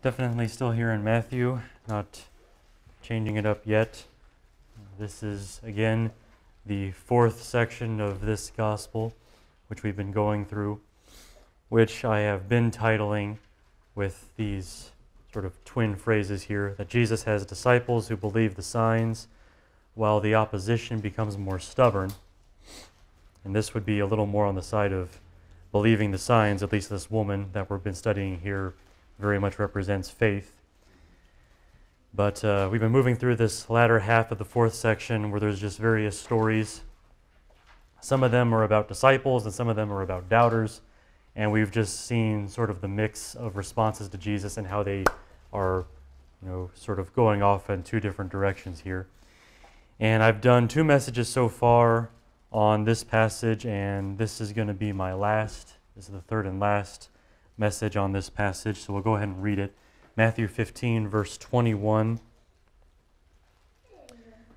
Definitely still here in Matthew, not changing it up yet. This is, again, the fourth section of this gospel, which we've been going through, which I have been titling with these sort of twin phrases here, that Jesus has disciples who believe the signs, while the opposition becomes more stubborn. And this would be a little more on the side of believing the signs. At least this woman that we've been studying here very much represents faith. But we've been moving through this latter half of the fourth section where there's just various stories. Some of them are about disciples and some of them are about doubters. And we've just seen sort of the mix of responses to Jesus and how they are, sort of going off in two different directions here. And I've done 2 messages so far on this passage, and this is going to be my last. This is the third and last message on this passage, so we'll go ahead and read it. Matthew 15, verse 21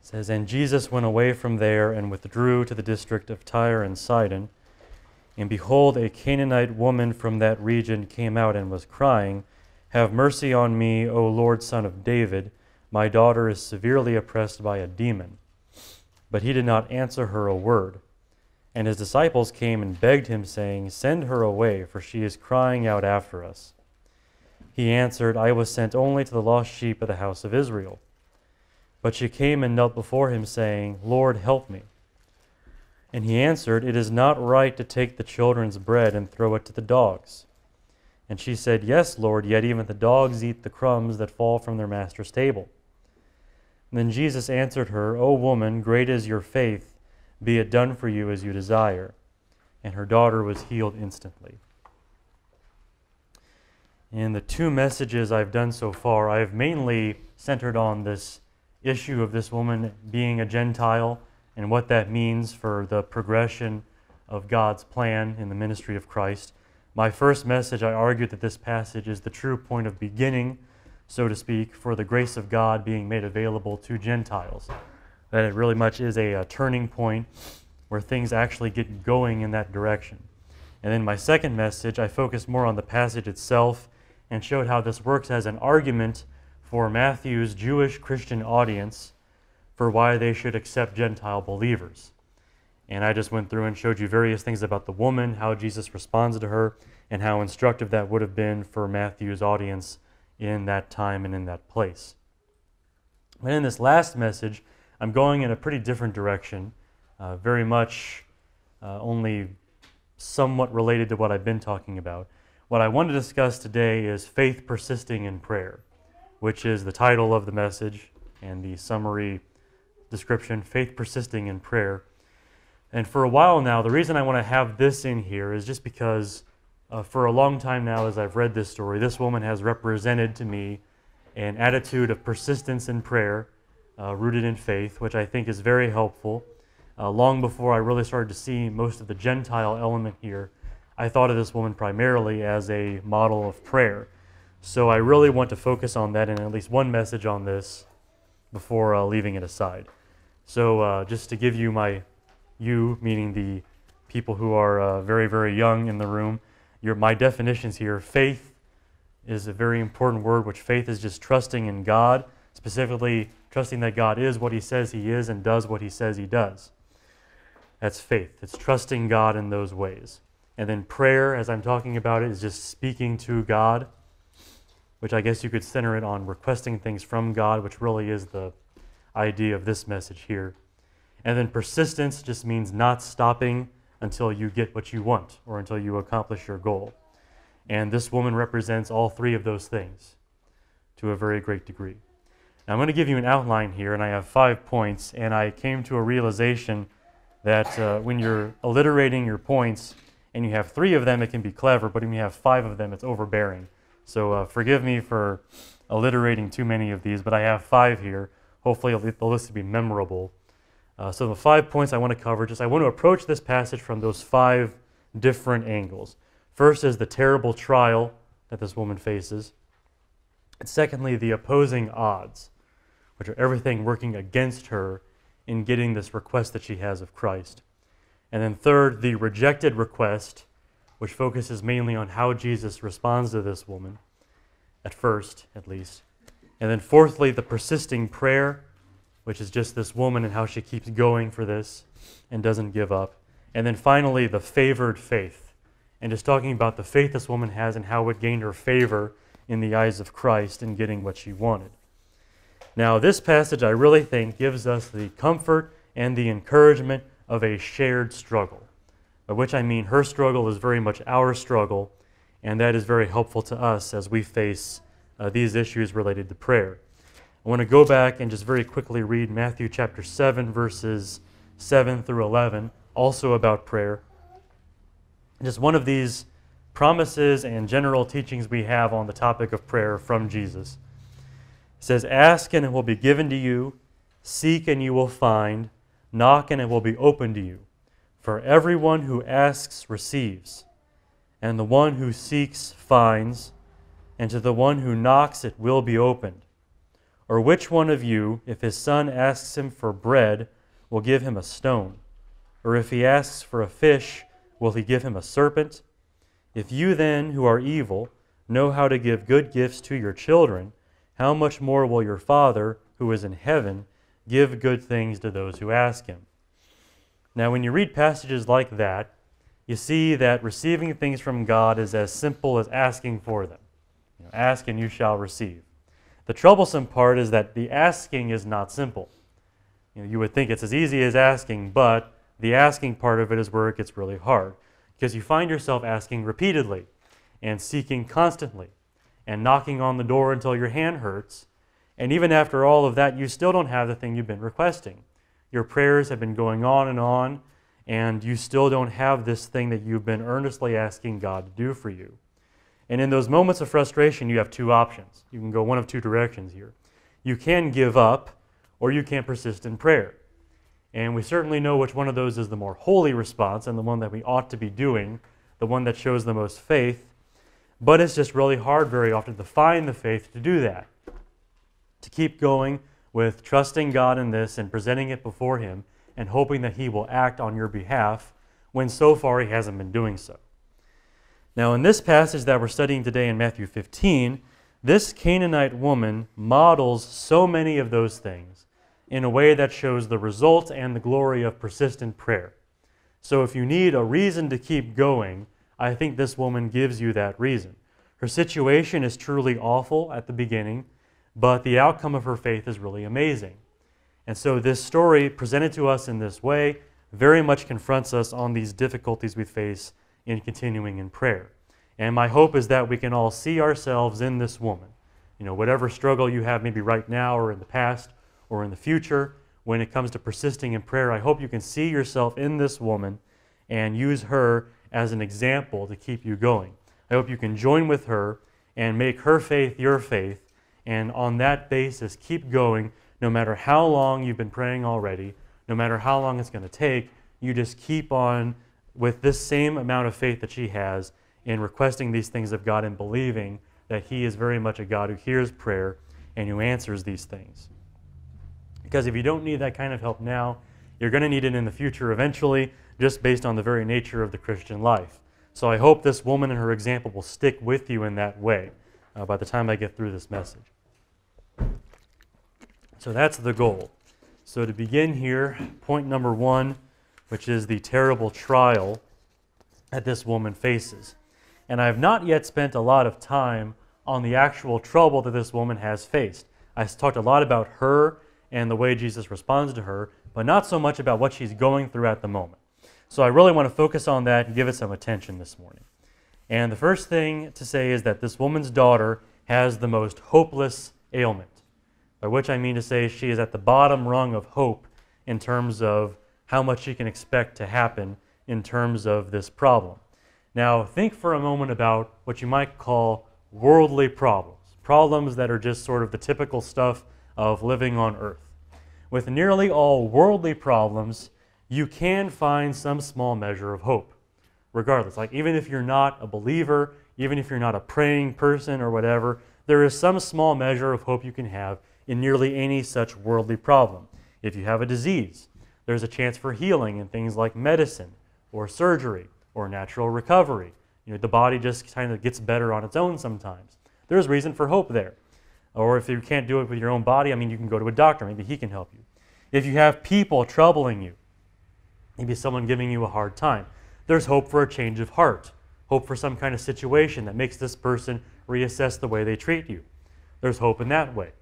says, "And Jesus went away from there and withdrew to the district of Tyre and Sidon. And behold, a Canaanite woman from that region came out and was crying, 'Have mercy on me, O Lord, Son of David. My daughter is severely oppressed by a demon.' But he did not answer her a word. And his disciples came and begged him, saying, 'Send her away, for she is crying out after us.' He answered, 'I was sent only to the lost sheep of the house of Israel.' But she came and knelt before him, saying, 'Lord, help me.' And he answered, 'It is not right to take the children's bread and throw it to the dogs.' And she said, 'Yes, Lord, yet even the dogs eat the crumbs that fall from their master's table.' And then Jesus answered her, 'O woman, great is your faith. Be it done for you as you desire.' And her daughter was healed instantly." In the 2 messages I've done so far, I've mainly centered on this issue of this woman being a Gentile and what that means for the progression of God's plan in the ministry of Christ. My first message, I argued that this passage is the true point of beginning, so to speak, for the grace of God being made available to Gentiles. That it really much is a turning point where things actually get going in that direction. And then my second message, I focused more on the passage itself and showed how this works as an argument for Matthew's Jewish Christian audience for why they should accept Gentile believers. And I just went through and showed you various things about the woman, how Jesus responds to her, and how instructive that would have been for Matthew's audience in that time and in that place. But in this last message, I'm going in a pretty different direction, very much only somewhat related to what I've been talking about. What I want to discuss today is faith persisting in prayer, which is the title of the message and the summary description, faith persisting in prayer. And for a while now, the reason I want to have this in here is just because for a long time now, as I've read this story, this woman has represented to me an attitude of persistence in prayer, rooted in faith, which I think is very helpful. Long before I really started to see most of the Gentile element here, I thought of this woman primarily as a model of prayer. So I really want to focus on that in at least one message on this before leaving it aside. So just to give you you, meaning the people who are very, very young in the room, my definitions here, faith is a very important word, which faith is just trusting in God, specifically trusting that God is what He says He is and does what He says He does. That's faith. It's trusting God in those ways. And then prayer, as I'm talking about it, is just speaking to God, which I guess you could center it on requesting things from God, which really is the idea of this message here. And then persistence just means not stopping until you get what you want or until you accomplish your goal. And this woman represents all 3 of those things to a very great degree. Now I'm going to give you an outline here, and I have 5 points, and I came to a realization that when you're alliterating your points and you have 3 of them, it can be clever, but when you have 5 of them, it's overbearing. So forgive me for alliterating too many of these, but I have 5 here. Hopefully the list will be memorable. So the 5 points I want to cover, I want to approach this passage from those 5 different angles. First is the terrible trial that this woman faces. And secondly, the opposing odds, which are everything working against her in getting this request that she has of Christ. And then third, the rejected request, which focuses mainly on how Jesus responds to this woman. at first at least. And then fourthly, the persisting prayer, which is just this woman and how she keeps going for this and doesn't give up. And then finally, the favored faith, and just talking about the faith this woman has and how it gained her favor in the eyes of Christ in getting what she wanted. Now, this passage, I really think, gives us the comfort and the encouragement of a shared struggle, by which I mean her struggle is very much our struggle, and that is very helpful to us as we face these issues related to prayer. I want to go back and just very quickly read Matthew chapter 7, verses 7 through 11, also about prayer. Just one of these promises and general teachings we have on the topic of prayer from Jesus. It says, "Ask and it will be given to you, seek and you will find, knock and it will be opened to you. For everyone who asks receives, and the one who seeks finds, and to the one who knocks it will be opened. Or which one of you, if his son asks him for bread, will give him a stone? Or if he asks for a fish, will he give him a serpent? If you then, who are evil, know how to give good gifts to your children, how much more will your Father, who is in heaven, give good things to those who ask him?" Now, when you read passages like that, you see that receiving things from God is as simple as asking for them. Ask and you shall receive. The troublesome part is that the asking is not simple. You would think it's as easy as asking, but the asking part of it is where it gets really hard, because you find yourself asking repeatedly and seeking constantly and knocking on the door until your hand hurts, and even after all of that, you still don't have the thing you've been requesting. Your prayers have been going on, and you still don't have this thing that you've been earnestly asking God to do for you. And in those moments of frustration, you have two options. You can go one of two directions here. You can give up, or you can persist in prayer. And we certainly know which one of those is the more holy response and the one that we ought to be doing, the one that shows the most faith. But it's just really hard very often to find the faith to do that, to keep going with trusting God in this and presenting it before Him and hoping that He will act on your behalf when so far He hasn't been doing so. Now, in this passage that we're studying today in Matthew 15, this Canaanite woman models so many of those things in a way that shows the results and the glory of persistent prayer. So if you need a reason to keep going, I think this woman gives you that reason. Her situation is truly awful at the beginning, but the outcome of her faith is really amazing. And so this story, presented to us in this way, very much confronts us on these difficulties we face in continuing in prayer. And my hope is that we can all see ourselves in this woman. Whatever struggle you have maybe right now or in the past or in the future, when it comes to persisting in prayer, I hope you can see yourself in this woman and use her as an example to keep you going. I hope you can join with her and make her faith your faith, and on that basis keep going no matter how long you've been praying already, no matter how long it's going to take. You just keep on with this same amount of faith that she has in requesting these things of God and believing that He is very much a God who hears prayer and who answers these things. Because if you don't need that kind of help now, you're going to need it in the future eventually, just based on the very nature of the Christian life. So I hope this woman and her example will stick with you in that way by the time I get through this message. So that's the goal. So to begin here, point number 1, which is the terrible trial that this woman faces. And I have not yet spent a lot of time on the actual trouble that this woman has faced. I talked a lot about her and the way Jesus responds to her, but not so much about what she's going through at the moment. So I really want to focus on that and give it some attention this morning. And the first thing to say is that this woman's daughter has the most hopeless ailment, by which I mean to say she is at the bottom rung of hope in terms of how much she can expect to happen in terms of this problem. Now, think for a moment about what you might call worldly problems, problems that are just sort of the typical stuff of living on earth. With nearly all worldly problems, you can find some small measure of hope, regardless. Like, even if you're not a believer, even if you're not a praying person or whatever, there is some small measure of hope you can have in nearly any such worldly problem. If you have a disease, there's a chance for healing in things like medicine or surgery or natural recovery. The body just kind of gets better on its own sometimes. there's reason for hope there. Or if you can't do it with your own body, I mean, you can go to a doctor. Maybe he can help you. If you have people troubling you, maybe someone giving you a hard time, there's hope for a change of heart, hope for some kind of situation that makes this person reassess the way they treat you. There's hope in that way.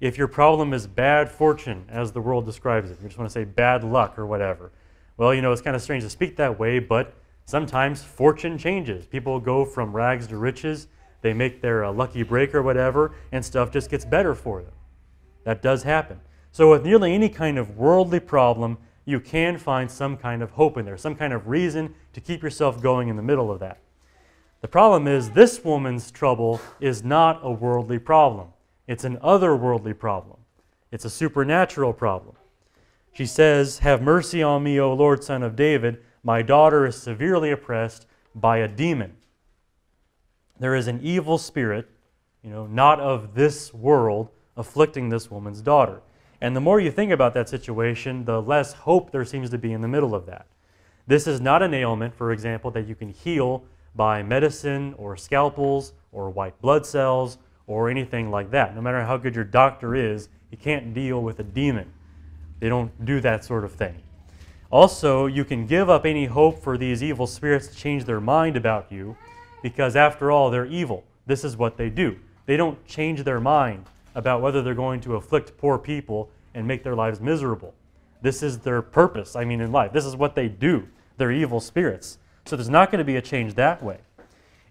If your problem is bad fortune, as the world describes it, you just want to say bad luck or whatever, well, you know, it's kind of strange to speak that way, but sometimes fortune changes. People go from rags to riches. They make their lucky break or whatever, and stuff just gets better for them. That does happen. So with nearly any kind of worldly problem, you can find some kind of hope in there, some kind of reason to keep yourself going in the middle of that. The problem is this woman's trouble is not a worldly problem. It's an otherworldly problem. It's a supernatural problem. She says, "Have mercy on me, O Lord, Son of David. My daughter is severely oppressed by a demon." There is an evil spirit, not of this world, afflicting this woman's daughter. And the more you think about that situation, the less hope there seems to be in the middle of that. This is not an ailment, for example, that you can heal by medicine or scalpels or white blood cells or anything like that. No matter how good your doctor is, you can't deal with a demon. They don't do that sort of thing. Also, you can give up any hope for these evil spirits to change their mind about you, because after all, they're evil. This is what they do. They don't change their mind about whether they're going to afflict poor people and make their lives miserable. This is their purpose, in life. This is what they do. They're evil spirits. So there's not going to be a change that way.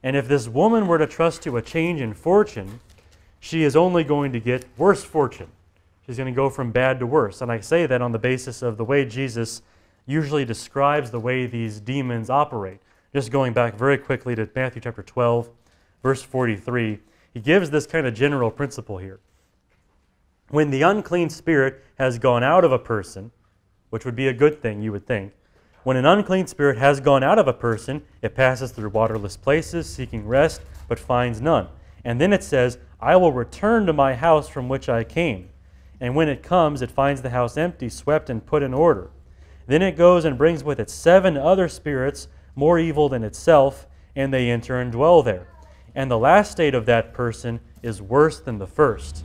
And if this woman were to trust to a change in fortune, she is only going to get worse fortune. She's going to go from bad to worse. And I say that on the basis of the way Jesus usually describes the way these demons operate. Just going back very quickly to Matthew chapter 12, verse 43, he gives this kind of general principle here. When the unclean spirit has gone out of a person, which would be a good thing, you would think, when an unclean spirit has gone out of a person, it passes through waterless places, seeking rest, but finds none. And then it says, "I will return to my house from which I came." And when it comes, it finds the house empty, swept, and put in order. Then it goes and brings with it 7 other spirits, more evil than itself, and they enter and dwell there. And the last state of that person is worse than the first.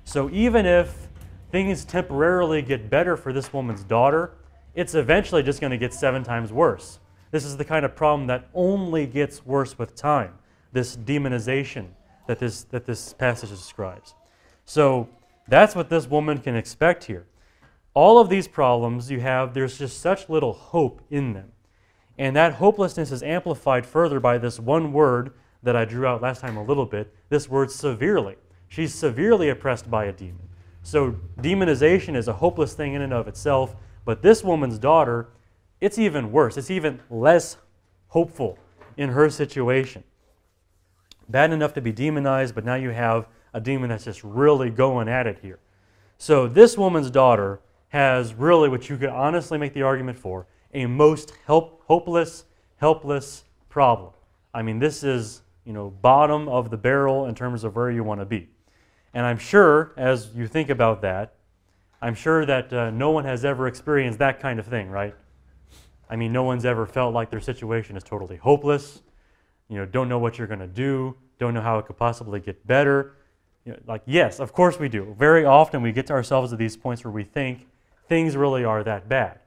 So even if things temporarily get better for this woman's daughter, it's eventually just going to get 7 times worse. This is the kind of problem that only gets worse with time, this demonization that this passage describes. So that's what this woman can expect here. All of these problems you have, there's just such little hope in them. And that hopelessness is amplified further by this one word that I drew out last time a little bit, this word severely. She's severely oppressed by a demon. So demonization is a hopeless thing in and of itself, but this woman's daughter, it's even worse. It's even less hopeful in her situation. Bad enough to be demonized, but now you have a demon that's just really going at it here. So this woman's daughter has really what you could honestly make the argument for, a most hopeless, helpless problem. This is, bottom of the barrel in terms of where you want to be. And I'm sure, as you think about that, I'm sure that no one has ever experienced that kind of thing, right? No one's ever felt like their situation is totally hopeless, don't know what you're going to do, don't know how it could possibly get better. Yes, of course we do. Very often we get to ourselves at these points where we think things really are that bad.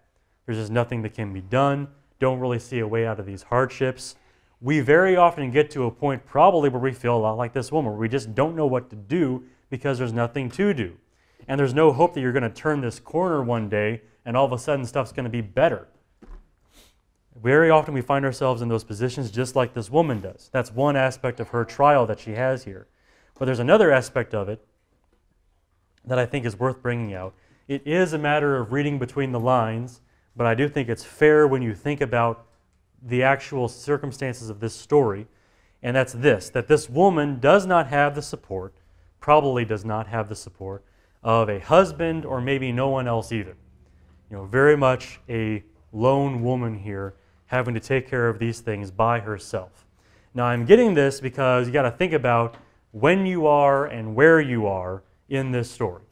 There's just nothing that can be done, don't really see a way out of these hardships. We very often get to a point probably where we feel a lot like this woman, where we just don't know what to do because there's nothing to do. And there's no hope that you're going to turn this corner one day and all of a sudden stuff's going to be better. Very often we find ourselves in those positions just like this woman does. That's one aspect of her trial that she has here. But there's another aspect of it that I think is worth bringing out. It is a matter of reading between the lines, but I do think it's fair when you think about the actual circumstances of this story, and that's this, that this woman does not have the support, probably does not have the support, of a husband or maybe no one else either. Very much a lone woman here having to take care of these things by herself. Now I'm getting this because you got to think about when you are and where you are in this story.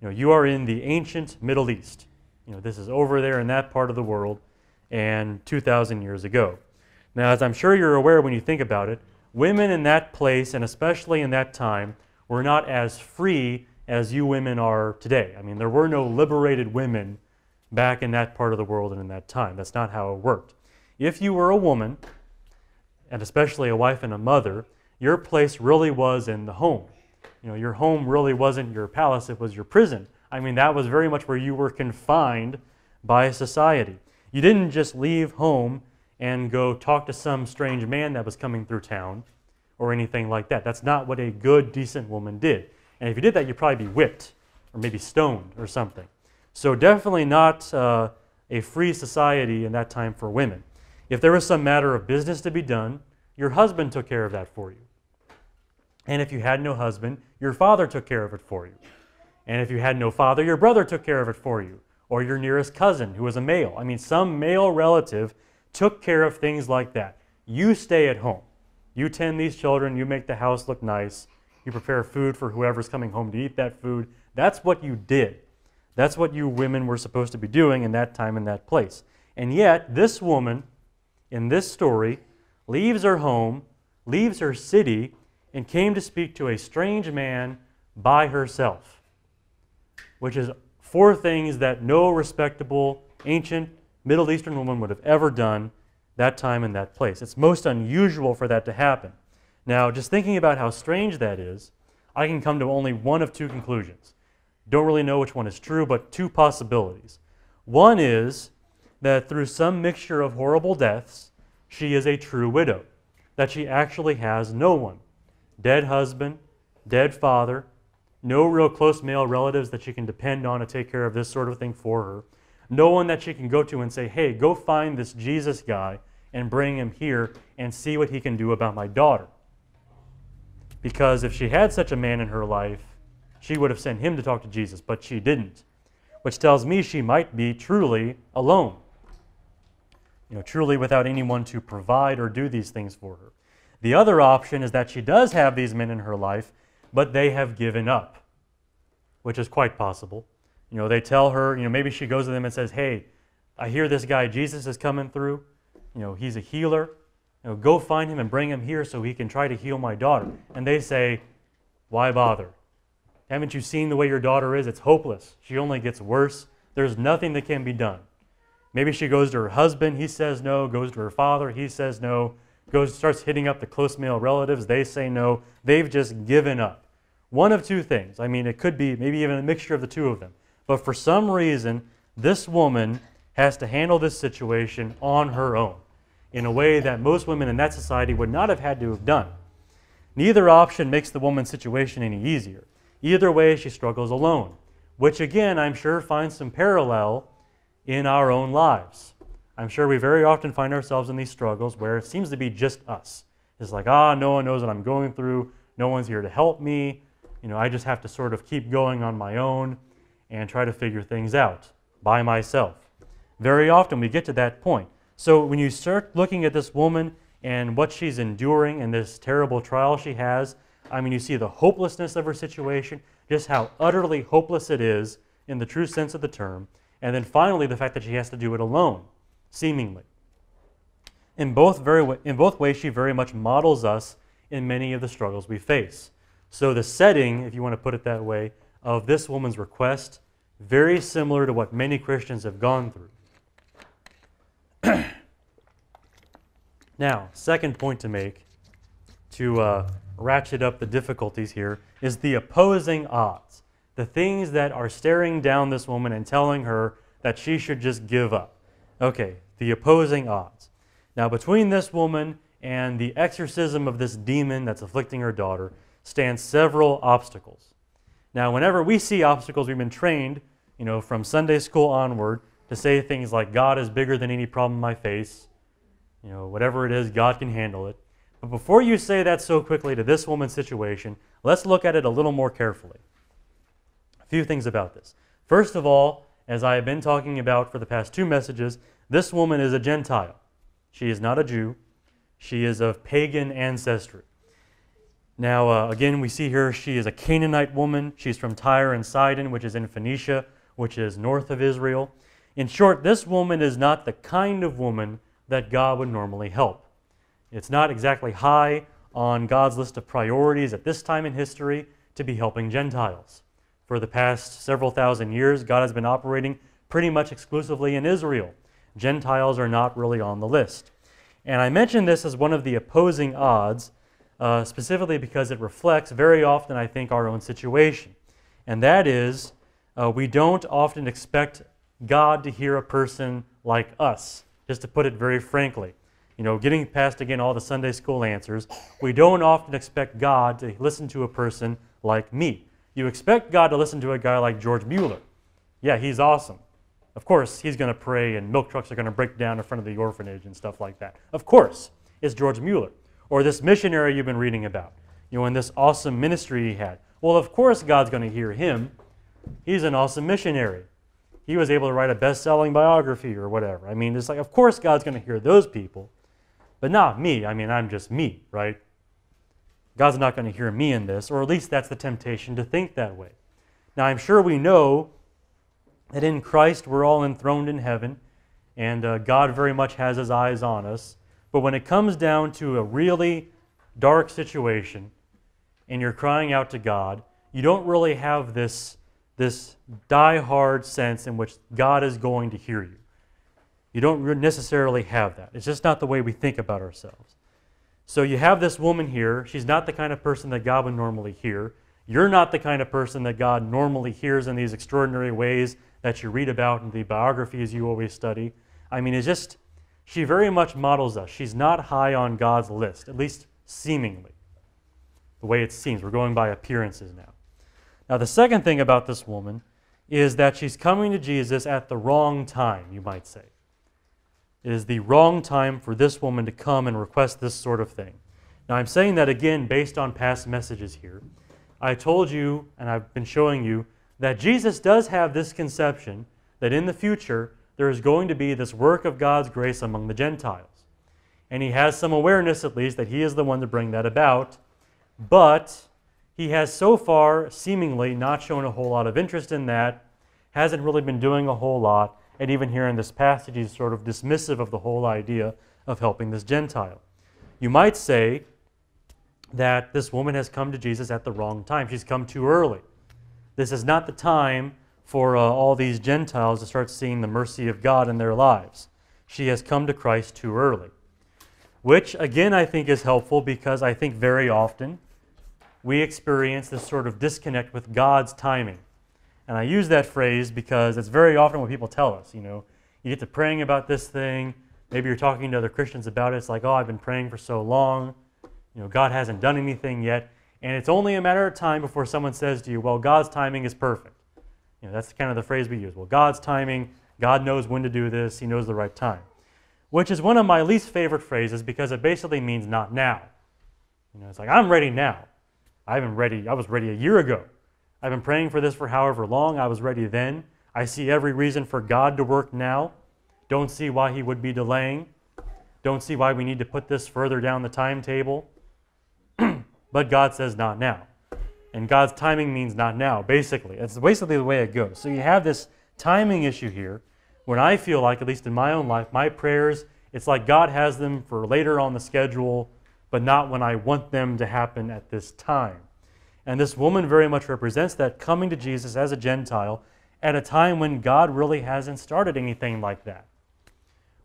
You are in the ancient Middle East. This is over there in that part of the world and 2,000 years ago. Now, as I'm sure you're aware when you think about it, women in that place, and especially in that time, were not as free as you women are today. I mean, there were no liberated women back in that part of the world and in that time. That's not how it worked. If you were a woman, and especially a wife and a mother, your place really was in the home. Your home really wasn't your palace, it was your prison. I mean, that was very much where you were confined by society. You didn't just leave home and go talk to some strange man that was coming through town or anything like that. That's not what a good, decent woman did. And if you did that, you'd probably be whipped or maybe stoned or something. So definitely not a free society in that time for women. If there was some matter of business to be done, your husband took care of that for you. And if you had no husband, your father took care of it for you. And if you had no father, your brother took care of it for you, or your nearest cousin who was a male. I mean, some male relative took care of things like that. You stay at home. You tend these children, you make the house look nice, you prepare food for whoever's coming home to eat that food. That's what you did. That's what you women were supposed to be doing in that time and that place. And yet, this woman in this story leaves her home, leaves her city, and came to speak to a strange man by herself, which is 4 things that no respectable ancient Middle Eastern woman would have ever done that time and that place. It's most unusual for that to happen. Now, just thinking about how strange that is, I can come to only one of 2 conclusions. Don't really know which one is true, but 2 possibilities. One is that through some mixture of horrible deaths, she is a true widow, that she actually has no one. Dead husband, dead father, no real close male relatives that she can depend on to take care of this sort of thing for her. No one that she can go to and say, hey, go find this Jesus guy and bring him here and see what he can do about my daughter. Because if she had such a man in her life, she would have sent him to talk to Jesus, but she didn't. Which tells me she might be truly alone. Truly without anyone to provide or do these things for her. The other option is that she does have these men in her life, but they have given up, which is quite possible. They tell her, maybe she goes to them and says, hey, I hear this guy Jesus is coming through. He's a healer. Go find him and bring him here so he can try to heal my daughter. And they say, why bother? Haven't you seen the way your daughter is? It's hopeless. She only gets worse. There's nothing that can be done. Maybe she goes to her husband. He says no. Goes to her father. He says no. Starts hitting up the close male relatives. They say no. They've just given up. One of 2 things. I mean, it could be maybe even a mixture of the 2 of them. But for some reason, this woman has to handle this situation on her own in a way that most women in that society would not have had to have done. Neither option makes the woman's situation any easier. Either way, she struggles alone, which again, I'm sure finds some parallel in our own lives. I'm sure we very often find ourselves in these struggles where it seems to be just us. It's like, no one knows what I'm going through. No one's here to help me. I just have to sort of keep going on my own and try to figure things out by myself. Very often we get to that point. So when you start looking at this woman and what she's enduring and this terrible trial she has, I mean, you see the hopelessness of her situation, just how utterly hopeless it is in the true sense of the term, and then finally the fact that she has to do it alone, seemingly. In both ways, she very much models us in many of the struggles we face. So the setting, if you want to put it that way, of this woman's request, very similar to what many Christians have gone through. Now, second point to make, to ratchet up the difficulties here, is the opposing odds. The things that are staring down this woman and telling her that she should just give up. Okay, the opposing odds. Now, between this woman and the exorcism of this demon that's afflicting her daughter stand several obstacles. Now, whenever we see obstacles, we've been trained, from Sunday school onward, to say things like, God is bigger than any problem I face. Whatever it is, God can handle it. But before you say that so quickly to this woman's situation, let's look at it a little more carefully. A few things about this. First of all, as I have been talking about for the past 2 messages, this woman is a Gentile. She is not a Jew. She is of pagan ancestry. Now, again, we see here she is a Canaanite woman. She's from Tyre and Sidon, which is in Phoenicia, which is north of Israel. In short, this woman is not the kind of woman that God would normally help. It's not exactly high on God's list of priorities at this time in history to be helping Gentiles. For the past several thousand years, God has been operating pretty much exclusively in Israel. Gentiles are not really on the list. And I mention this as one of the opposing odds, specifically because it reflects very often, I think, our own situation. And that is, we don't often expect God to hear a person like us, just to put it very frankly. You know, getting past, again, all the Sunday school answers, we don't often expect God to listen to a person like me. You expect God to listen to a guy like George Mueller. Yeah, he's awesome. Of course, he's going to pray and milk trucks are going to break down in front of the orphanage and stuff like that. Of course, it's George Mueller. Or this missionary you've been reading about, you know, in this awesome ministry he had. Well, of course God's going to hear him. He's an awesome missionary. He was able to write a best-selling biography or whatever. I mean, it's like, of course God's going to hear those people, but not me. I mean, I'm just me, right? God's not going to hear me in this, or at least that's the temptation to think that way. Now, I'm sure we know that in Christ we're all enthroned in heaven, and God very much has his eyes on us. But when it comes down to a really dark situation, and you're crying out to God, you don't really have this die-hard sense in which God is going to hear you. You don't necessarily have that. It's just not the way we think about ourselves. So you have this woman here. She's not the kind of person that God would normally hear. You're not the kind of person that God normally hears in these extraordinary ways that you read about in the biographies you always study. I mean, it's just, she very much models us. She's not high on God's list, at least seemingly, the way it seems. We're going by appearances now. Now, the second thing about this woman is that she's coming to Jesus at the wrong time, you might say. It is the wrong time for this woman to come and request this sort of thing. Now, I'm saying that again based on past messages here. I told you, and I've been showing you, that Jesus does have this conception that in the future there is going to be this work of God's grace among the Gentiles. And he has some awareness, at least, that he is the one to bring that about. But he has so far seemingly not shown a whole lot of interest in that, hasn't really been doing a whole lot, and even here in this passage he's sort of dismissive of the whole idea of helping this Gentile. You might say that this woman has come to Jesus at the wrong time. She's come too early. This is not the time for all these Gentiles to start seeing the mercy of God in their lives. She has come to Christ too early. Which, again, I think is helpful because I think very often we experience this sort of disconnect with God's timing. And I use that phrase because it's very often what people tell us, you know. You get to praying about this thing, maybe you're talking to other Christians about it, it's like, oh, I've been praying for so long, you know, God hasn't done anything yet, and it's only a matter of time before someone says to you, well, God's timing is perfect. You know, that's kind of the phrase we use. Well, God's timing, God knows when to do this, he knows the right time. Which is one of my least favorite phrases because it basically means not now. You know, it's like, I'm ready now. I was ready a year ago. I've been praying for this for however long. I was ready then. I see every reason for God to work now. Don't see why he would be delaying. Don't see why we need to put this further down the timetable. But God says not now. And God's timing means not now, basically. That's basically the way it goes. So you have this timing issue here when I feel like, at least in my own life, my prayers, it's like God has them for later on the schedule, but not when I want them to happen at this time. And this woman very much represents that, coming to Jesus as a Gentile at a time when God really hasn't started anything like that.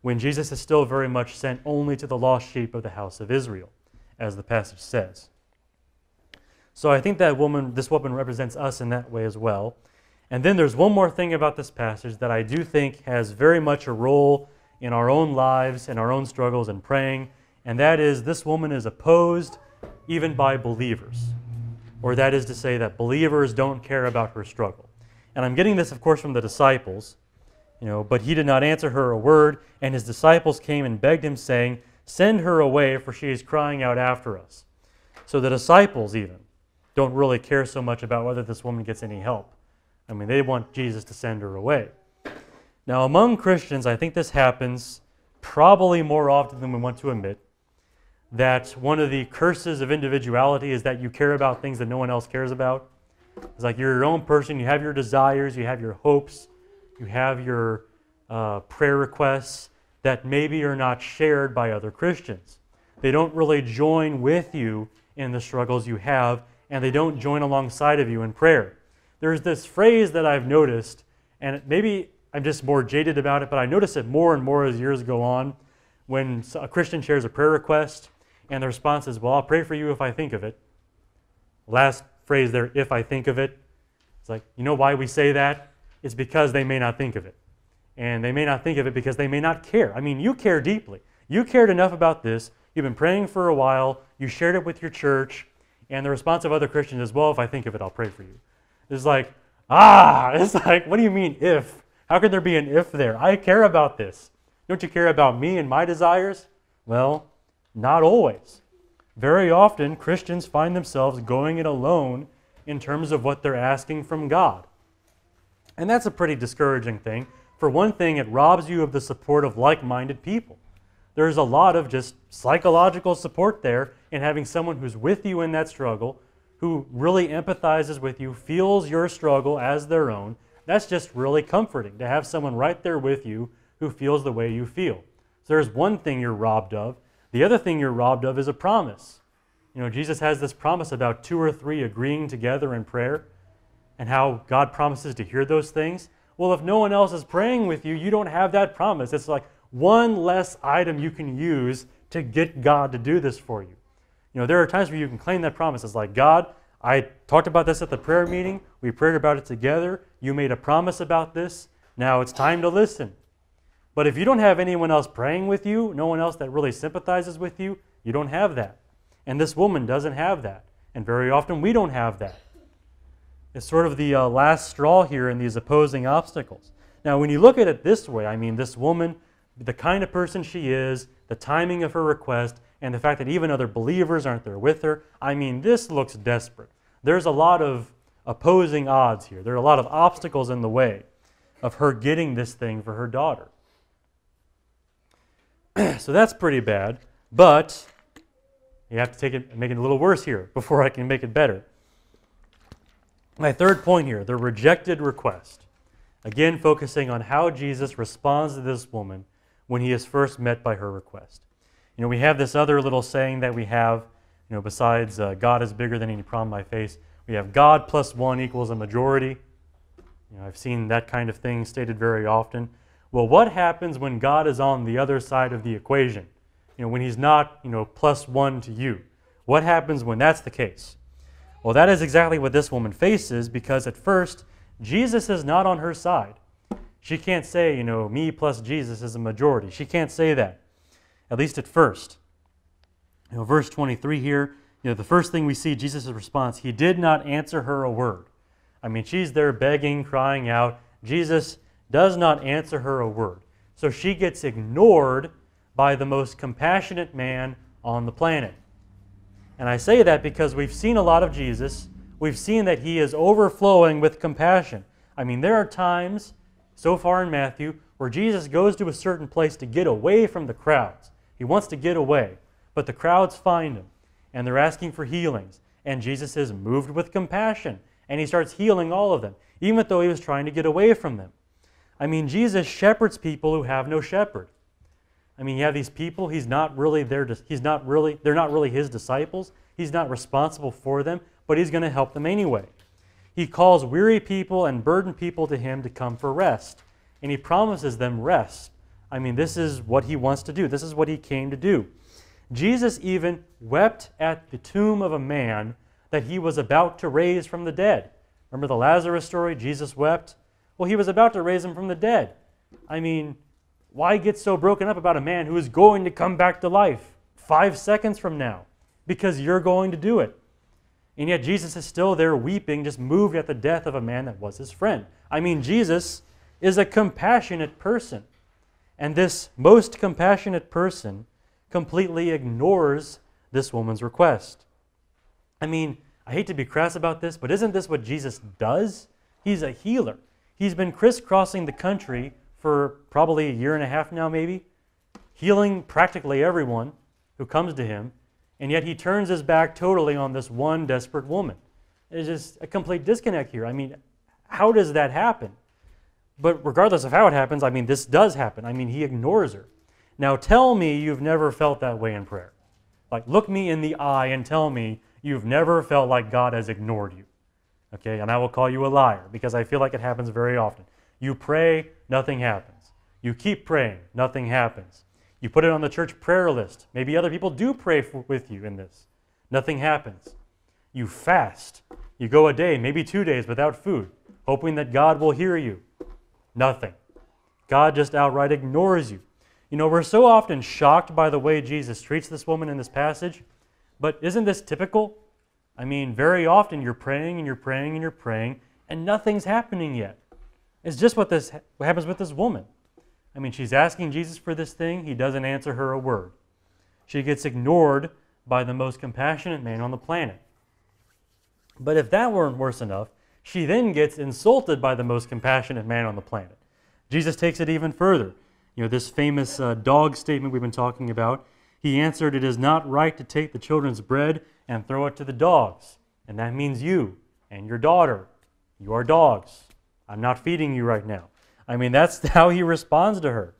When Jesus is still very much sent only to the lost sheep of the house of Israel, as the passage says. So I think that this woman represents us in that way as well. And then there's one more thing about this passage that I do think has very much a role in our own lives and our own struggles in praying, and that is this woman is opposed even by believers. Or that is to say that believers don't care about her struggle. And I'm getting this, of course, from the disciples, you know, but he did not answer her a word, and his disciples came and begged him, saying, send her away, for she is crying out after us. So the disciples even don't really care so much about whether this woman gets any help. I mean, they want Jesus to send her away. Now, among Christians, I think this happens probably more often than we want to admit, that one of the curses of individuality is that you care about things that no one else cares about. It's like you're your own person, you have your desires, you have your hopes, you have your prayer requests that maybe are not shared by other Christians. They don't really join with you in the struggles you have, and they don't join alongside of you in prayer. There's this phrase that I've noticed, and maybe I'm just more jaded about it, but I notice it more and more as years go on. When a Christian shares a prayer request, and the response is, well, I'll pray for you if I think of it. Last phrase there, if I think of it. It's like, you know why we say that? It's because they may not think of it. And they may not think of it because they may not care. I mean, you care deeply. You cared enough about this. You've been praying for a while. You shared it with your church. And the response of other Christians is, well, if I think of it, I'll pray for you. It's like, it's like, what do you mean if? How could there be an if there? I care about this. Don't you care about me and my desires? Well, not always. Very often, Christians find themselves going it alone in terms of what they're asking from God. And that's a pretty discouraging thing. For one thing, it robs you of the support of like-minded people. There's a lot of just psychological support there in having someone who's with you in that struggle, who really empathizes with you, feels your struggle as their own. That's just really comforting, to have someone right there with you who feels the way you feel. So there's one thing you're robbed of. The other thing you're robbed of is a promise. You know, Jesus has this promise about 2 or 3 agreeing together in prayer, and how God promises to hear those things. Well, if no one else is praying with you, you don't have that promise. It's like one less item you can use to get God to do this for you. You know, there are times where you can claim that promise. It's like, God, I talked about this at the prayer meeting. We prayed about it together. You made a promise about this. Now it's time to listen. But if you don't have anyone else praying with you, no one else that really sympathizes with you, you don't have that. And this woman doesn't have that. And very often we don't have that. It's sort of the last straw here in these opposing obstacles. Now, when you look at it this way, I mean, this woman, the kind of person she is, the timing of her request, and the fact that even other believers aren't there with her, I mean, this looks desperate. There's a lot of opposing odds here. There are a lot of obstacles in the way of her getting this thing for her daughter. So that's pretty bad, but you have to take it and make it a little worse here before I can make it better. My third point here, the rejected request. Again, focusing on how Jesus responds to this woman when he is first met by her request. You know, we have this other little saying that we have, you know, besides God is bigger than any problem I face. We have God plus 1 equals a majority. You know, I've seen that kind of thing stated very often. Well, what happens when God is on the other side of the equation? You know, when he's not, you know, plus 1 to you. What happens when that's the case? Well, that is exactly what this woman faces, because at first, Jesus is not on her side. She can't say, you know, me plus Jesus is a majority. She can't say that, at least at first. You know, verse 23 here, you know, the first thing we see, Jesus' response, he did not answer her a word. I mean, she's there begging, crying out. Jesus does not answer her a word. So she gets ignored by the most compassionate man on the planet. And I say that because we've seen a lot of Jesus. We've seen that he is overflowing with compassion. I mean, there are times, so far in Matthew, where Jesus goes to a certain place to get away from the crowds. He wants to get away, but the crowds find him, and they're asking for healings. And Jesus is moved with compassion, and he starts healing all of them, even though he was trying to get away from them. I mean, Jesus shepherds people who have no shepherd. I mean, you have these people, they're not really his disciples. He's not responsible for them, but he's going to help them anyway. He calls weary people and burdened people to him to come for rest, and he promises them rest. I mean, this is what he wants to do. This is what he came to do. Jesus even wept at the tomb of a man that he was about to raise from the dead. Remember the Lazarus story? Jesus wept. Well, he was about to raise him from the dead. I mean, why get so broken up about a man who is going to come back to life 5 seconds from now? Because you're going to do it. And yet Jesus is still there weeping, just moved at the death of a man that was his friend. I mean, Jesus is a compassionate person. And this most compassionate person completely ignores this woman's request. I mean, I hate to be crass about this, but isn't this what Jesus does? He's a healer. He's been crisscrossing the country for probably 1.5 years now, maybe, healing practically everyone who comes to him, and yet he turns his back totally on this one desperate woman. There's just a complete disconnect here. I mean, how does that happen? But regardless of how it happens, I mean, this does happen. I mean, he ignores her. Now tell me you've never felt that way in prayer. Like, look me in the eye and tell me you've never felt like God has ignored you. Okay, and I will call you a liar because I feel like it happens very often. You pray, nothing happens. You keep praying, nothing happens. You put it on the church prayer list. Maybe other people do pray with you in this. Nothing happens. You fast. You go a day, maybe 2 days without food, hoping that God will hear you. Nothing. God just outright ignores you. You know, we're so often shocked by the way Jesus treats this woman in this passage, but isn't this typical? I mean, very often you're praying and you're praying and you're praying, and nothing's happening yet. It's just what happens with this woman. I mean, she's asking Jesus for this thing. He doesn't answer her a word. She gets ignored by the most compassionate man on the planet. But if that weren't worse enough, she then gets insulted by the most compassionate man on the planet. Jesus takes it even further. You know, this famous dog statement we've been talking about. He answered, "It is not right to take the children's bread and throw it to the dogs." And that means you and your daughter. You are dogs. I'm not feeding you right now. I mean, that's how he responds to her.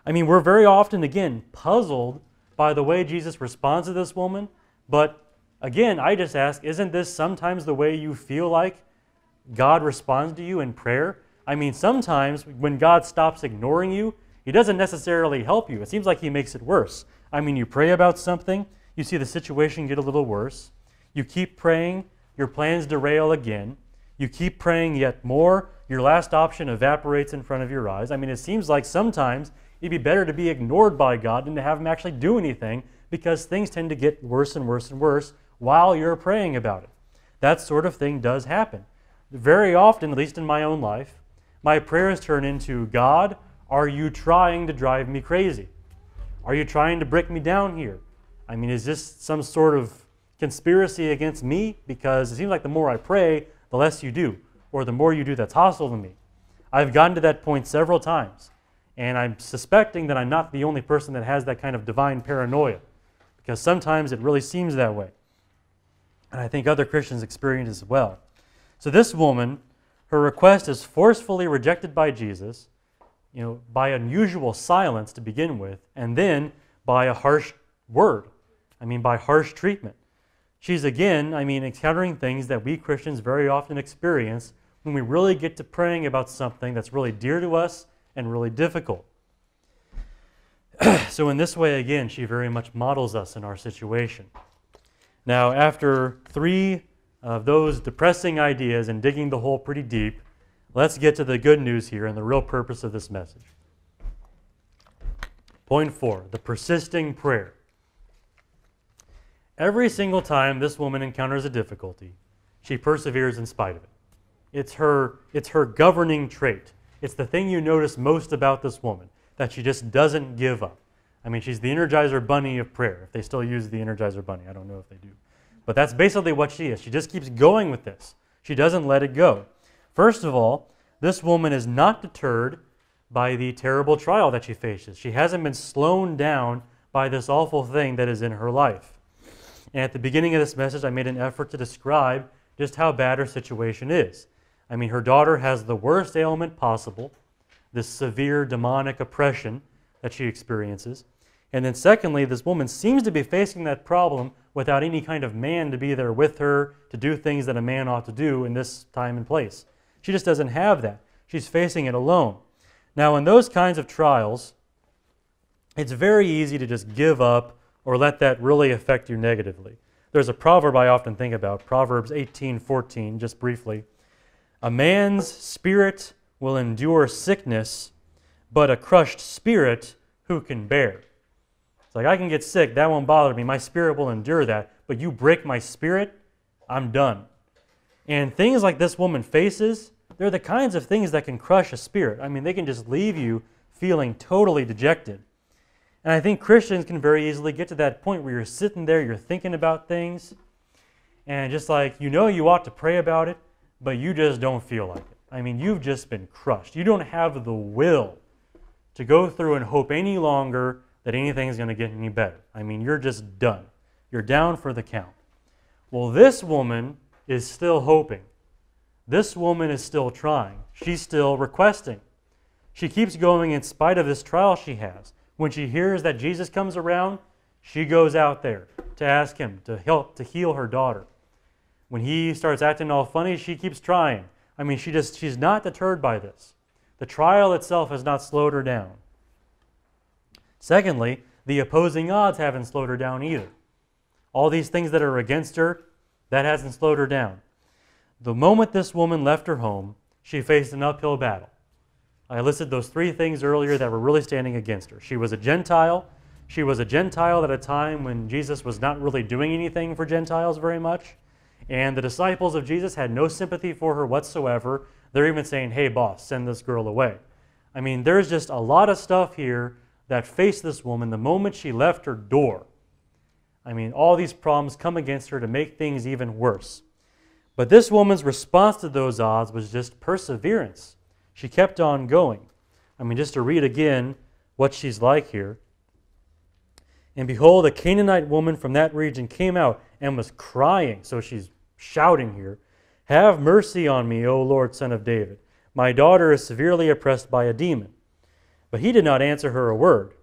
I mean, we're very often, again, puzzled by the way Jesus responds to this woman. But again, I just ask, isn't this sometimes the way you feel like God responds to you in prayer? I mean, sometimes when God stops ignoring you, He doesn't necessarily help you. It seems like He makes it worse. I mean, you pray about something, you see the situation get a little worse. You keep praying, your plans derail again. You keep praying yet more, your last option evaporates in front of your eyes. I mean, it seems like sometimes it'd be better to be ignored by God than to have Him actually do anything, because things tend to get worse and worse and worse while you're praying about it. That sort of thing does happen. Very often, at least in my own life, my prayers turn into, "God, are you trying to drive me crazy? Are you trying to break me down here? I mean, is this some sort of conspiracy against me? Because it seems like the more I pray, the less you do, or the more you do that's hostile to me." I've gotten to that point several times, and I'm suspecting that I'm not the only person that has that kind of divine paranoia, because sometimes it really seems that way. And I think other Christians experience it as well. So this woman, her request is forcefully rejected by Jesus, you know, by unusual silence to begin with, and then by a harsh word. I mean, by harsh treatment. She's again, I mean, encountering things that we Christians very often experience when we really get to praying about something that's really dear to us and really difficult. So in this way, again, she very much models us in our situation. Now, after 3 of those depressing ideas and digging the hole pretty deep, let's get to the good news here and the real purpose of this message. Point 4, the persisting prayer. Every single time this woman encounters a difficulty, she perseveres in spite of it. It's her governing trait. It's the thing you notice most about this woman, that she just doesn't give up. I mean, she's the Energizer Bunny of prayer, if they still use the Energizer Bunny. I don't know if they do. But that's basically what she is. She just keeps going with this. She doesn't let it go. First of all, this woman is not deterred by the terrible trial that she faces. She hasn't been slowed down by this awful thing that is in her life. And at the beginning of this message, I made an effort to describe just how bad her situation is. I mean, her daughter has the worst ailment possible, this severe demonic oppression that she experiences. And then secondly, this woman seems to be facing that problem without any kind of man to be there with her to do things that a man ought to do in this time and place. She just doesn't have that. She's facing it alone. Now, in those kinds of trials, it's very easy to just give up or let that really affect you negatively. There's a proverb I often think about, Proverbs 18:14, just briefly. "A man's spirit will endure sickness, but a crushed spirit who can bear?" It's like, I can get sick, that won't bother me, my spirit will endure that, but you break my spirit, I'm done. And things like this woman faces, they're the kinds of things that can crush a spirit. I mean, they can just leave you feeling totally dejected. And I think Christians can very easily get to that point where you're sitting there, you're thinking about things, and just like, you know you ought to pray about it, but you just don't feel like it. I mean, you've just been crushed. You don't have the will to go through and hope any longer that anything's going to get any better. I mean, you're just done. You're down for the count. Well, this woman is still hoping. This woman is still trying. She's still requesting. She keeps going in spite of this trial she has. When she hears that Jesus comes around, she goes out there, to ask him to help to heal her daughter. When he starts acting all funny, she keeps trying. I mean, she's not deterred by this. The trial itself has not slowed her down. Secondly, the opposing odds haven't slowed her down either. All these things that are against her, that hasn't slowed her down. The moment this woman left her home, she faced an uphill battle. I listed those three things earlier that were really standing against her. She was a Gentile. She was a Gentile at a time when Jesus was not really doing anything for Gentiles very much. And the disciples of Jesus had no sympathy for her whatsoever. They're even saying, hey, boss, send this girl away. I mean, there's just a lot of stuff here that faced this woman the moment she left her door. I mean, all these problems come against her to make things even worse. But this woman's response to those odds was just perseverance. She kept on going. I mean, just to read again what she's like here. And behold, a Canaanite woman from that region came out and was crying. So she's shouting here, have mercy on me, O Lord, Son of David. My daughter is severely oppressed by a demon. But he did not answer her a word.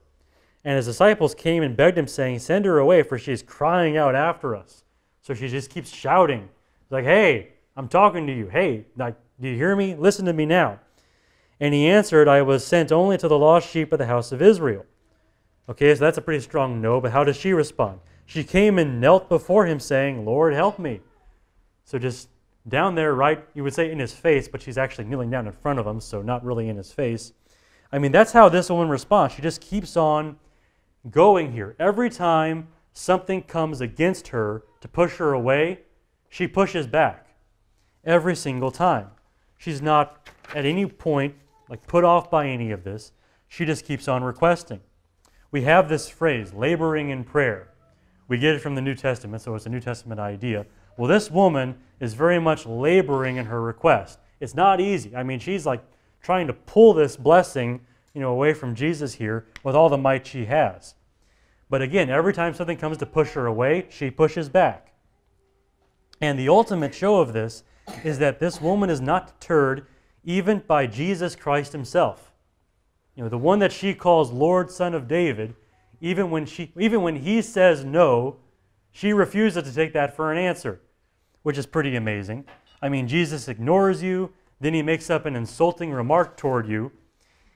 And his disciples came and begged him, saying, send her away, for she is crying out after us. So she just keeps shouting. It's like, hey, I'm talking to you. Hey, do you hear me? Listen to me now. And he answered, I was sent only to the lost sheep of the house of Israel. Okay, so that's a pretty strong no, but how does she respond? She came and knelt before him, saying, Lord, help me. So just down there, right, you would say in his face, but she's actually kneeling down in front of him, so not really in his face. I mean, that's how this woman responds. She just keeps on going here. Every time something comes against her to push her away, she pushes back. Every single time. She's not at any point put off by any of this. She just keeps on requesting. We have this phrase, laboring in prayer. We get it from the New Testament, so it's a New Testament idea. Well, this woman is very much laboring in her request. It's not easy. I mean, she's trying to pull this blessing, away from Jesus here with all the might she has. But again, every time something comes to push her away, she pushes back. And the ultimate show of this is that this woman is not deterred even by Jesus Christ himself. The one that she calls Lord, Son of David, even when he says no, she refuses to take that for an answer, which is pretty amazing. I mean, Jesus ignores you, then he makes up an insulting remark toward you,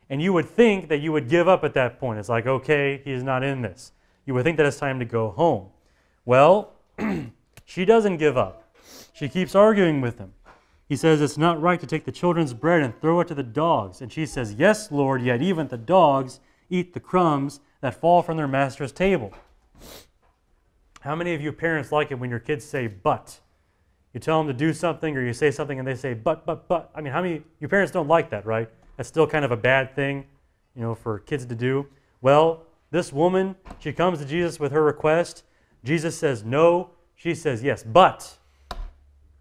and you would think that you would give up at that point. It's like, okay, he's not in this. You would think that it's time to go home. Well, she doesn't give up. She keeps arguing with him. He says, it's not right to take the children's bread and throw it to the dogs. And she says, yes, Lord, yet even the dogs eat the crumbs that fall from their master's table. How many of you parents like it when your kids say, but? You tell them to do something or you say something and they say, but. I mean, how many, you parents don't like that, right? That's still kind of a bad thing, for kids to do. Well, this woman, she comes to Jesus with her request. Jesus says no. She says yes, but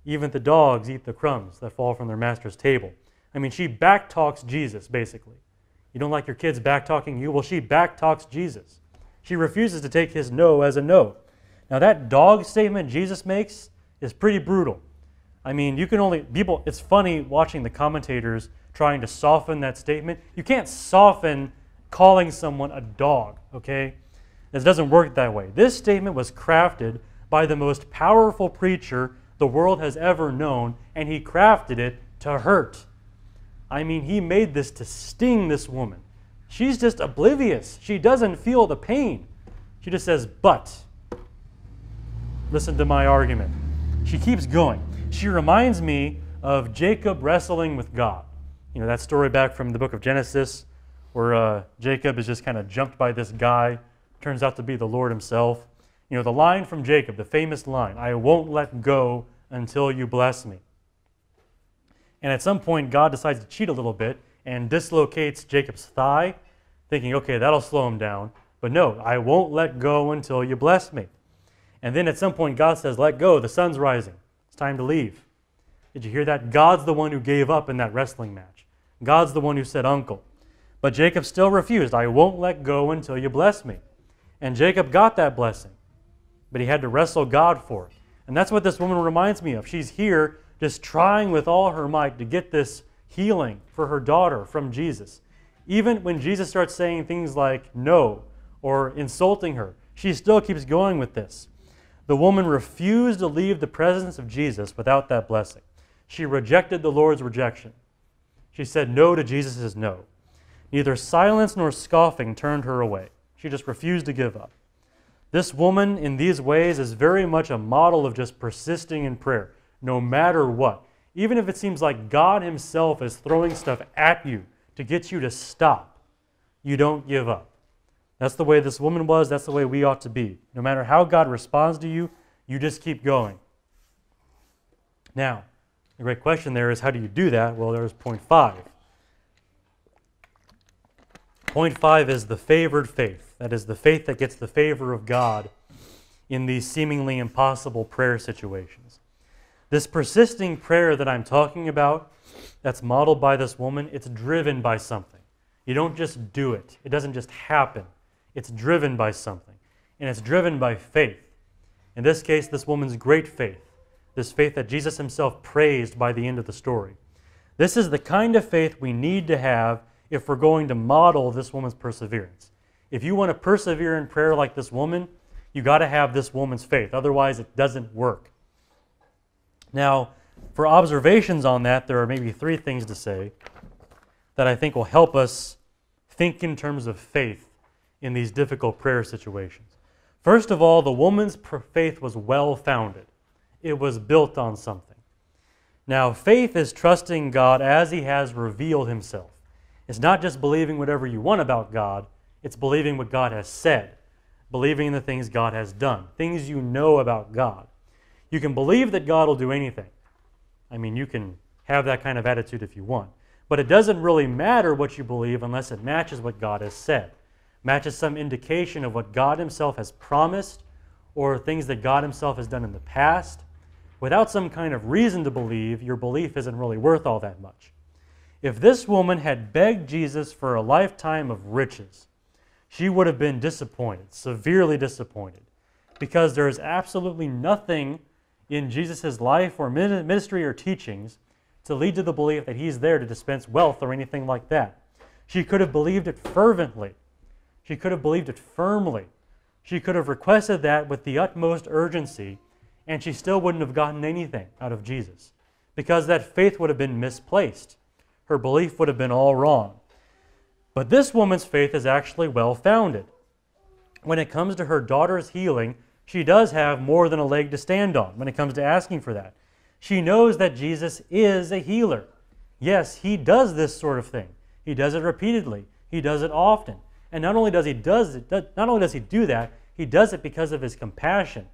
even the dogs eat the crumbs that fall from their master's table. I mean, she backtalks Jesus, basically. You don't like your kids backtalking you? Well, she backtalks Jesus. She refuses to take his no as a no. Now, that dog statement Jesus makes is pretty brutal. I mean, it's funny watching the commentators trying to soften that statement. You can't soften calling someone a dog, okay? It doesn't work that way. This statement was crafted by the most powerful preacher the world has ever known, and he crafted it to hurt. I mean, he made this to sting this woman. She's just oblivious. She doesn't feel the pain. She just says, but. Listen to my argument. She keeps going. She reminds me of Jacob wrestling with God. That story back from the book of Genesis where Jacob is just kind of jumped by this guy. Turns out to be the Lord himself. The line from Jacob, the famous line, I won't let go until you bless me. And at some point, God decides to cheat a little bit and dislocates Jacob's thigh, thinking, okay, that'll slow him down. But no, I won't let go until you bless me. And then at some point, God says, let go, the sun's rising. It's time to leave. Did you hear that? God's the one who gave up in that wrestling match. God's the one who said uncle. But Jacob still refused. I won't let go until you bless me. And Jacob got that blessing. But he had to wrestle God for it. And that's what this woman reminds me of. She's here just trying with all her might to get this healing for her daughter from Jesus. Even when Jesus starts saying things like no or insulting her, she still keeps going with this. The woman refused to leave the presence of Jesus without that blessing. She rejected the Lord's rejection. She said no to Jesus' no. Neither silence nor scoffing turned her away. She just refused to give up. This woman, in these ways, is very much a model of just persisting in prayer, no matter what. Even if it seems like God Himself is throwing stuff at you to get you to stop, you don't give up. That's the way this woman was. That's the way we ought to be. No matter how God responds to you, you just keep going. Now, the great question there is, how do you do that? Well, there's point 5. Point 5 is the favored faith. That is the faith that gets the favor of God in these seemingly impossible prayer situations. This persisting prayer that I'm talking about, that's modeled by this woman, it's driven by something. You don't just do it. It doesn't just happen. It's driven by something. And it's driven by faith. In this case, this woman's great faith. This faith that Jesus Himself praised by the end of the story. This is the kind of faith we need to have if we're going to model this woman's perseverance. If you want to persevere in prayer like this woman, you got to have this woman's faith. Otherwise, it doesn't work. Now, for observations on that, there are maybe 3 things to say that I think will help us think in terms of faith in these difficult prayer situations. First of all, the woman's faith was well-founded. It was built on something. Now, faith is trusting God as He has revealed Himself. It's not just believing whatever you want about God. It's believing what God has said, believing in the things God has done, things you know about God. You can believe that God will do anything. I mean, you can have that kind of attitude if you want. But it doesn't really matter what you believe unless it matches what God has said, matches some indication of what God Himself has promised or things that God Himself has done in the past. Without some kind of reason to believe, your belief isn't really worth all that much. If this woman had begged Jesus for a lifetime of riches, she would have been disappointed, severely disappointed, because there is absolutely nothing in Jesus' life or ministry or teachings to lead to the belief that He's there to dispense wealth or anything like that. She could have believed it fervently. She could have believed it firmly. She could have requested that with the utmost urgency, and she still wouldn't have gotten anything out of Jesus, because that faith would have been misplaced. Her belief would have been all wrong. But this woman's faith is actually well-founded. When it comes to her daughter's healing, she does have more than a leg to stand on when it comes to asking for that. She knows that Jesus is a healer. Yes, He does this sort of thing. He does it repeatedly. He does it often. And not only does He do that, He does it because of His compassion.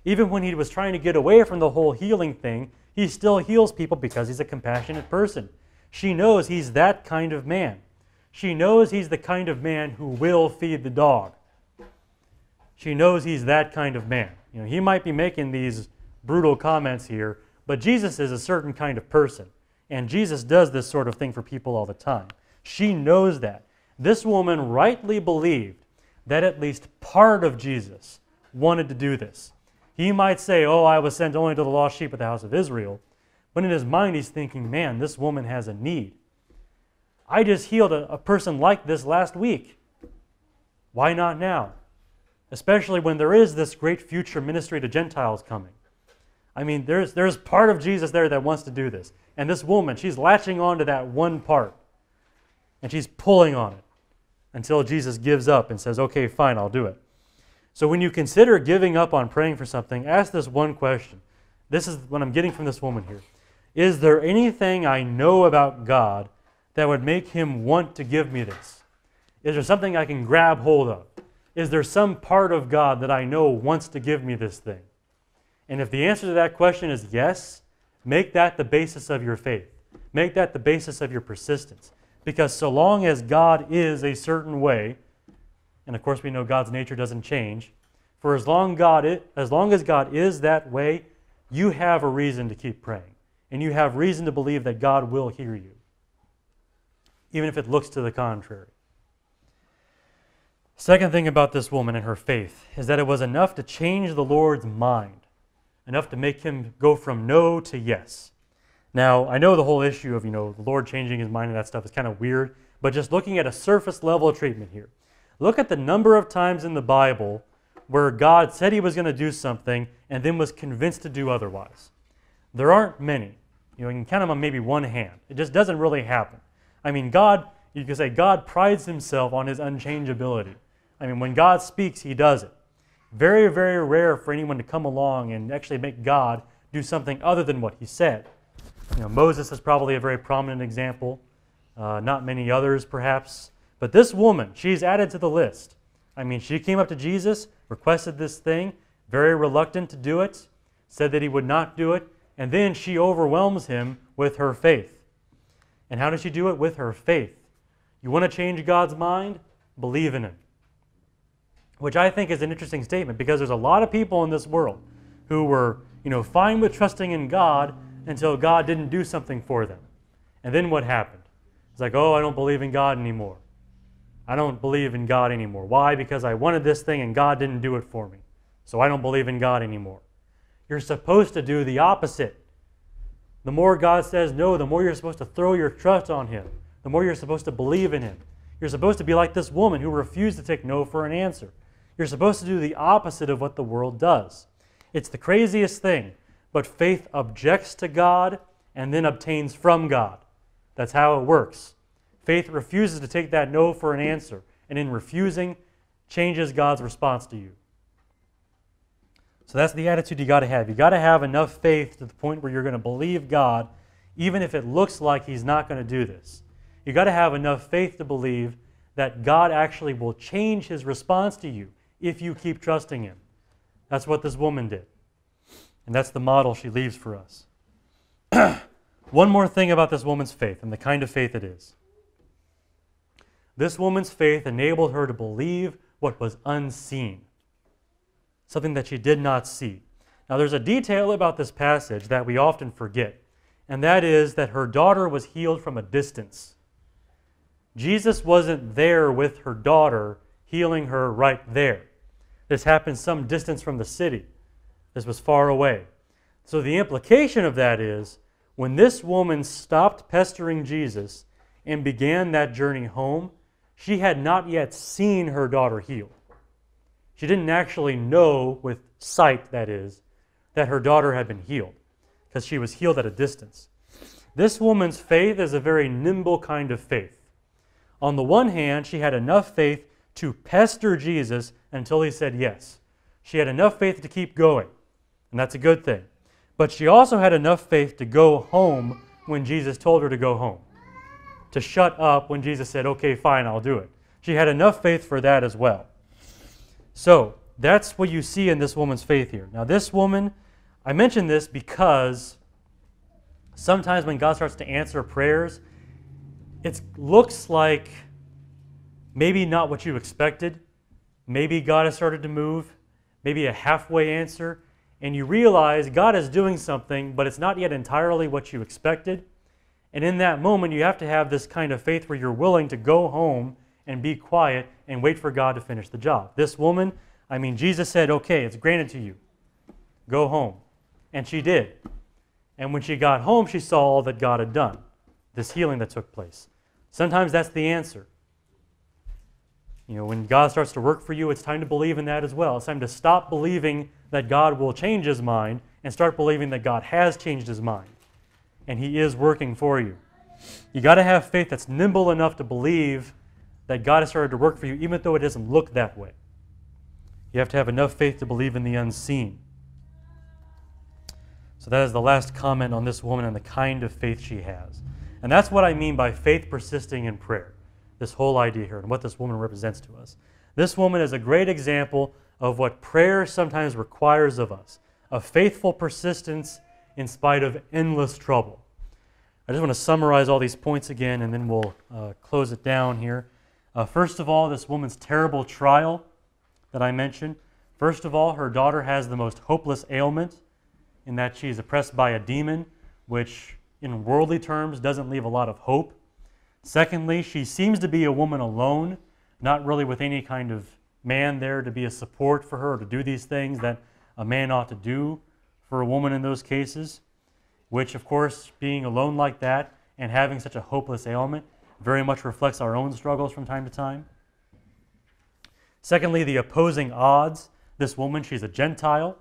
Even when He was trying to get away from the whole healing thing, He still heals people because He's a compassionate person. She knows He's that kind of man. She knows He's the kind of man who will feed the dog. She knows He's that kind of man. You know, He might be making these brutal comments here, but Jesus is a certain kind of person. And Jesus does this sort of thing for people all the time. She knows that. This woman rightly believed that at least part of Jesus wanted to do this. He might say, oh, I was sent only to the lost sheep of the house of Israel. But in his mind, he's thinking, man, this woman has a need. I just healed a person like this last week. Why not now? Especially when there is this great future ministry to Gentiles coming. I mean, there's part of Jesus there that wants to do this. And this woman, she's latching on to that one part. And she's pulling on it until Jesus gives up and says, okay, fine, I'll do it. So when you consider giving up on praying for something, ask this one question. This is what I'm getting from this woman here. Is there anything I know about God that would make Him want to give me this? Is there something I can grab hold of? Is there some part of God that I know wants to give me this thing? And if the answer to that question is yes, make that the basis of your faith. Make that the basis of your persistence. Because so long as God is a certain way, and of course we know God's nature doesn't change, for as long as God is that way, you have a reason to keep praying. And you have reason to believe that God will hear you, even if it looks to the contrary. Second thing about this woman and her faith is that it was enough to change the Lord's mind, enough to make Him go from no to yes. Now, I know the whole issue of, the Lord changing His mind and that stuff is kind of weird, but just looking at a surface level treatment here. Look at the number of times in the Bible where God said he was going to do something and then was convinced to do otherwise. There aren't many. You can count them on maybe one hand. It just doesn't really happen. I mean, God, you could say God prides himself on his unchangeability. I mean, when God speaks, he does it. Very, very rare for anyone to come along and actually make God do something other than what he said. Moses is probably a very prominent example. Not many others, perhaps. But this woman, she's added to the list. I mean, she came up to Jesus, requested this thing, very reluctant to do it, said that he would not do it, and then she overwhelms him with her faith. And how does she do it? With her faith. You want to change God's mind? Believe in him. Which I think is an interesting statement, because there's a lot of people in this world who were, fine with trusting in God until God didn't do something for them. And then what happened? It's like, oh, I don't believe in God anymore. I don't believe in God anymore. Why? Because I wanted this thing and God didn't do it for me. So I don't believe in God anymore. You're supposed to do the opposite. The more God says no, the more you're supposed to throw your trust on him. The more you're supposed to believe in him. You're supposed to be like this woman who refused to take no for an answer. You're supposed to do the opposite of what the world does. It's the craziest thing, but faith objects to God and then obtains from God. That's how it works. Faith refuses to take that no for an answer, and in refusing, changes God's response to you. So that's the attitude you got to have. You got to have enough faith to the point where you're going to believe God, even if it looks like he's not going to do this. You got to have enough faith to believe that God actually will change his response to you if you keep trusting him. That's what this woman did. And that's the model she leaves for us. One more thing about this woman's faith and the kind of faith it is. This woman's faith enabled her to believe what was unseen, something that she did not see. Now, there's a detail about this passage that we often forget, and that is that her daughter was healed from a distance. Jesus wasn't there with her daughter, healing her right there. This happened some distance from the city. This was far away. So the implication of that is, when this woman stopped pestering Jesus and began that journey home, she had not yet seen her daughter healed. She didn't actually know, with sight that is, that her daughter had been healed, because she was healed at a distance. This woman's faith is a very nimble kind of faith. On the one hand, she had enough faith to pester Jesus until he said yes. She had enough faith to keep going, and that's a good thing. But she also had enough faith to go home when Jesus told her to go home, to shut up when Jesus said, okay, fine, I'll do it. She had enough faith for that as well. So that's what you see in this woman's faith here. Now this woman, I mention this because sometimes when God starts to answer prayers, it looks like maybe not what you expected. Maybe God has started to move, maybe a halfway answer, and you realize God is doing something, but it's not yet entirely what you expected. And in that moment, you have to have this kind of faith where you're willing to go home and be quiet and wait for God to finish the job. This woman, Jesus said, okay, it's granted to you. Go home. And she did. And when she got home, she saw all that God had done, this healing that took place. Sometimes that's the answer. When God starts to work for you, it's time to believe in that as well. It's time to stop believing that God will change his mind and start believing that God has changed his mind. And he is working for you. You got to have faith that's nimble enough to believe that God has started to work for you, even though it doesn't look that way. You have to have enough faith to believe in the unseen. So that is the last comment on this woman and the kind of faith she has. And that's what I mean by faith persisting in prayer. This whole idea here and what this woman represents to us. This woman is a great example of what prayer sometimes requires of us. A faithful persistence in spite of endless trouble. I just want to summarize all these points again and then we'll close it down here. First of all, this woman's terrible trial that I mentioned. First of all, her daughter has the most hopeless ailment in that she's oppressed by a demon, which in worldly terms doesn't leave a lot of hope. Secondly, she seems to be a woman alone, not really with any kind of man there to be a support for her, to do these things that a man ought to do for a woman in those cases, which of course, being alone like that and having such a hopeless ailment very much reflects our own struggles from time to time. Secondly, the opposing odds This woman, she's a Gentile,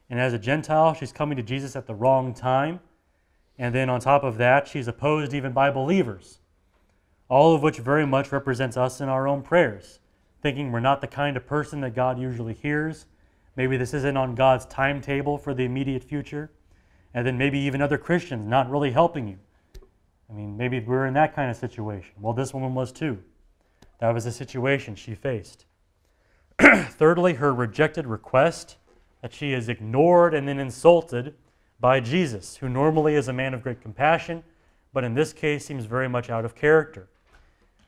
and as a Gentile, she's coming to Jesus at the wrong time. And then on top of that, she's opposed even by believers, all of which very much represents us in our own prayers, thinking we're not the kind of person that God usually hears. Maybe this isn't on God's timetable for the immediate future. And then maybe even other Christians not really helping you. I mean, maybe we're in that kind of situation. Well, this woman was too. That was the situation she faced. Thirdly, her rejected request, that she is ignored and then insulted by Jesus, who normally is a man of great compassion, but in this case seems very much out of character,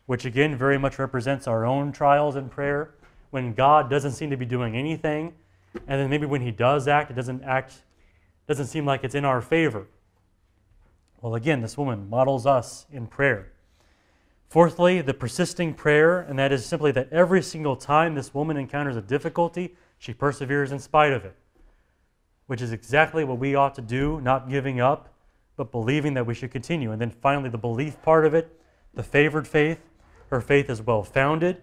which again very much represents our own trials in prayer, when God doesn't seem to be doing anything, and then maybe when he does act, it doesn't seem like it's in our favor. Well, again, this woman models us in prayer. Fourthly, the persisting prayer, and that is simply that every single time this woman encounters a difficulty, she perseveres in spite of it, which is exactly what we ought to do, not giving up, but believing that we should continue. And then finally, the belief part of it, the favored faith. Her faith is well-founded.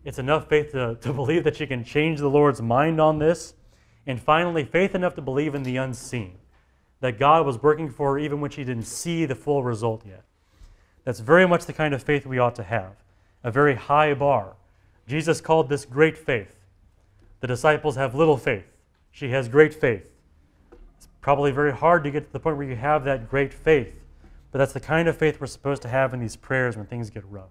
It's enough faith to believe that she can change the Lord's mind on this. And finally, faith enough to believe in the unseen, that God was working for her even when she didn't see the full result yet. That's very much the kind of faith we ought to have, a very high bar. Jesus called this great faith. The disciples have little faith. She has great faith. It's probably very hard to get to the point where you have that great faith, but that's the kind of faith we're supposed to have in these prayers when things get rough.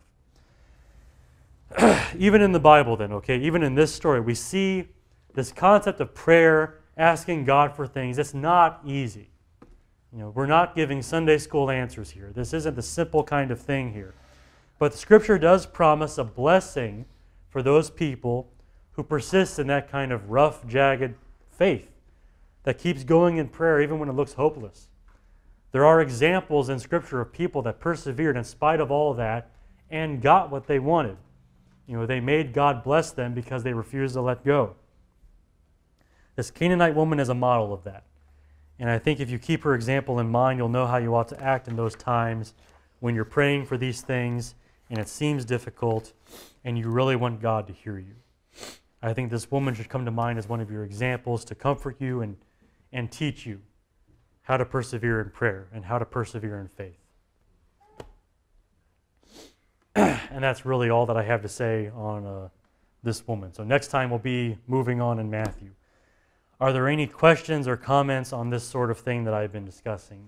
Even in the Bible then, okay, even in this story, we see this concept of prayer, asking God for things. It's not easy. You know, we're not giving Sunday school answers here. This isn't the simple kind of thing here. But the Scripture does promise a blessing for those people who persist in that kind of rough, jagged faith that keeps going in prayer even when it looks hopeless. There are examples in Scripture of people that persevered in spite of all that and got what they wanted. You know, they made God bless them because they refused to let go. This Canaanite woman is a model of that. And I think if you keep her example in mind, you'll know how you ought to act in those times when you're praying for these things and it seems difficult and you really want God to hear you. I think this woman should come to mind as one of your examples to comfort you and teach you how to persevere in prayer and how to persevere in faith. And that's really all that I have to say on this woman. So next time we'll be moving on in Matthew. Are there any questions or comments on this sort of thing that I've been discussing?